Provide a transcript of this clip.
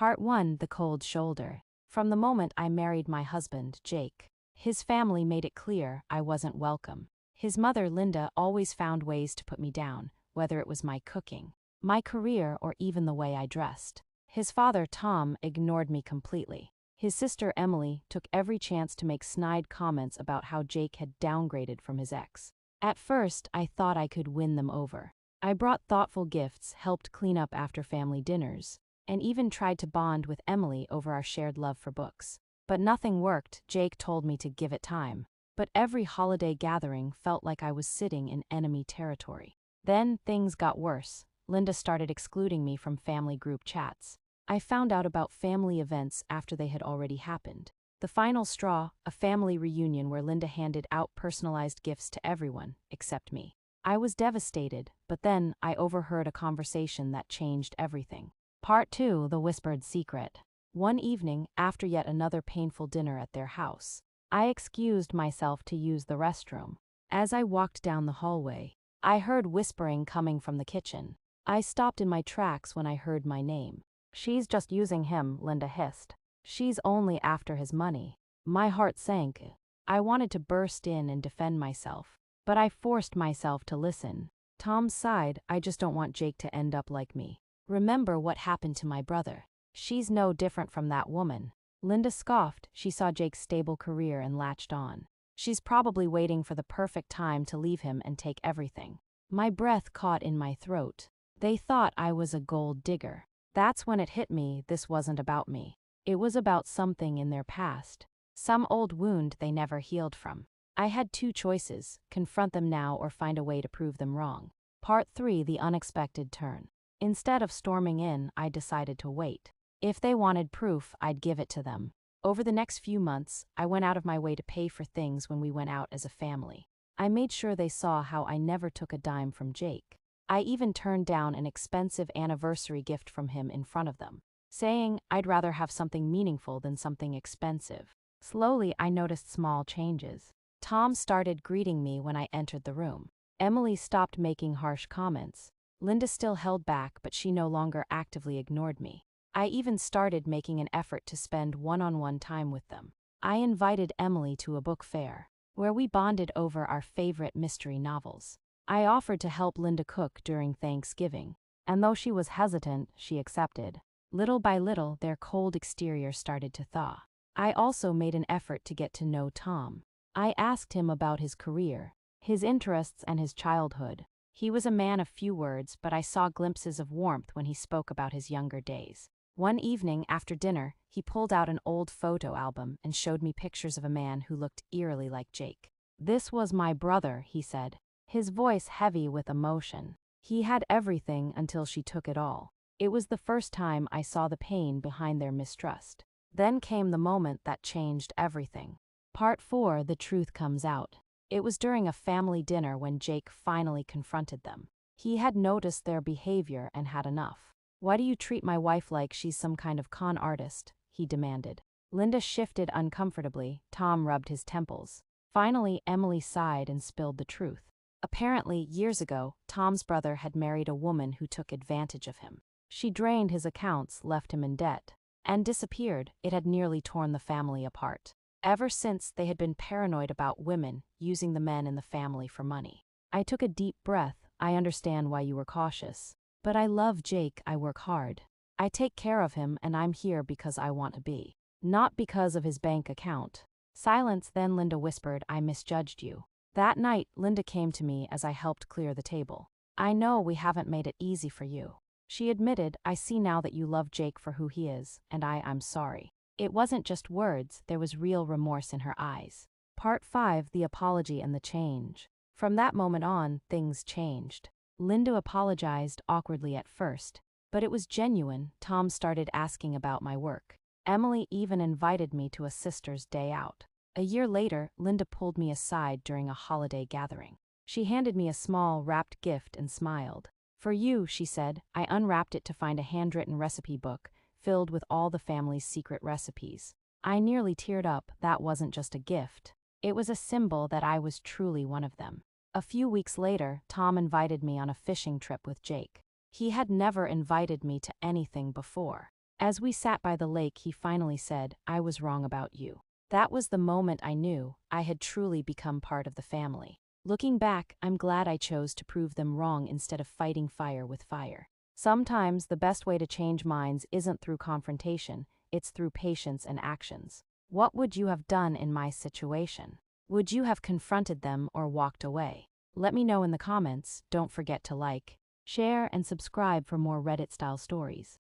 Part 1: The Cold Shoulder. From the moment I married my husband, Jake, his family made it clear I wasn't welcome. His mother, Linda, always found ways to put me down, whether it was my cooking, my career, or even the way I dressed. His father, Tom, ignored me completely. His sister, Emily, took every chance to make snide comments about how Jake had downgraded from his ex. At first, I thought I could win them over. I brought thoughtful gifts, helped clean up after family dinners, and even tried to bond with Emily over our shared love for books. But nothing worked. Jake told me to give it time. But every holiday gathering felt like I was sitting in enemy territory. Then things got worse. Linda started excluding me from family group chats. I found out about family events after they had already happened. The final straw: a family reunion where Linda handed out personalized gifts to everyone, except me. I was devastated, but then I overheard a conversation that changed everything. Part 2: The Whispered Secret. One evening, after yet another painful dinner at their house, I excused myself to use the restroom. As I walked down the hallway, I heard whispering coming from the kitchen. I stopped in my tracks when I heard my name. "She's just using him," Linda hissed. "She's only after his money." My heart sank. I wanted to burst in and defend myself, but I forced myself to listen. Tom sighed. "I just don't want Jake to end up like me. Remember what happened to my brother. She's no different from that woman." Linda scoffed. She saw Jake's stable career and latched on. "She's probably waiting for the perfect time to leave him and take everything." My breath caught in my throat. They thought I was a gold digger. That's when it hit me. This wasn't about me. It was about something in their past. Some old wound they never healed from. I had two choices: confront them now or find a way to prove them wrong. Part 3: The Unexpected Turn. Instead of storming in, I decided to wait. If they wanted proof, I'd give it to them. Over the next few months, I went out of my way to pay for things when we went out as a family. I made sure they saw how I never took a dime from Jake. I even turned down an expensive anniversary gift from him in front of them, saying I'd rather have something meaningful than something expensive. Slowly, I noticed small changes. Tom started greeting me when I entered the room. Emily stopped making harsh comments. Linda still held back, but she no longer actively ignored me. I even started making an effort to spend one-on-one time with them. I invited Emily to a book fair, where we bonded over our favorite mystery novels. I offered to help Linda cook during Thanksgiving, and though she was hesitant, she accepted. Little by little, their cold exterior started to thaw. I also made an effort to get to know Tom. I asked him about his career, his interests, and his childhood. He was a man of few words, but I saw glimpses of warmth when he spoke about his younger days. One evening, after dinner, he pulled out an old photo album and showed me pictures of a man who looked eerily like Jake. "This was my brother," he said, his voice heavy with emotion. "He had everything until she took it all." It was the first time I saw the pain behind their mistrust. Then came the moment that changed everything. Part 4: The Truth Comes Out. It was during a family dinner when Jake finally confronted them. He had noticed their behavior and had enough. "Why do you treat my wife like she's some kind of con artist?" he demanded. Linda shifted uncomfortably. Tom rubbed his temples. Finally, Emily sighed and spilled the truth. Apparently, years ago, Tom's brother had married a woman who took advantage of him. She drained his accounts, left him in debt, and disappeared. It had nearly torn the family apart. Ever since, they had been paranoid about women using the men in the family for money. I took a deep breath. "I understand why you were cautious. But I love Jake. I work hard. I take care of him, and I'm here because I want to be, not because of his bank account." Silence. Then Linda whispered, "I misjudged you." That night, Linda came to me as I helped clear the table. "I know we haven't made it easy for you," she admitted. "I see now that you love Jake for who he is, and I'm sorry." It wasn't just words, there was real remorse in her eyes. Part 5: The Apology and the Change. From that moment on, things changed. Linda apologized, awkwardly at first, but it was genuine. Tom started asking about my work. Emily even invited me to a sister's day out. A year later, Linda pulled me aside during a holiday gathering. She handed me a small, wrapped gift and smiled. "For you," she said. I unwrapped it to find a handwritten recipe book filled with all the family's secret recipes. I nearly teared up. That wasn't just a gift. It was a symbol that I was truly one of them. A few weeks later, Tom invited me on a fishing trip with Jake. He had never invited me to anything before. As we sat by the lake, he finally said, "I was wrong about you." That was the moment I knew I had truly become part of the family. Looking back, I'm glad I chose to prove them wrong instead of fighting fire with fire. Sometimes the best way to change minds isn't through confrontation, it's through patience and actions. What would you have done in my situation? Would you have confronted them or walked away? Let me know in the comments. Don't forget to like, share, and subscribe for more Reddit-style stories.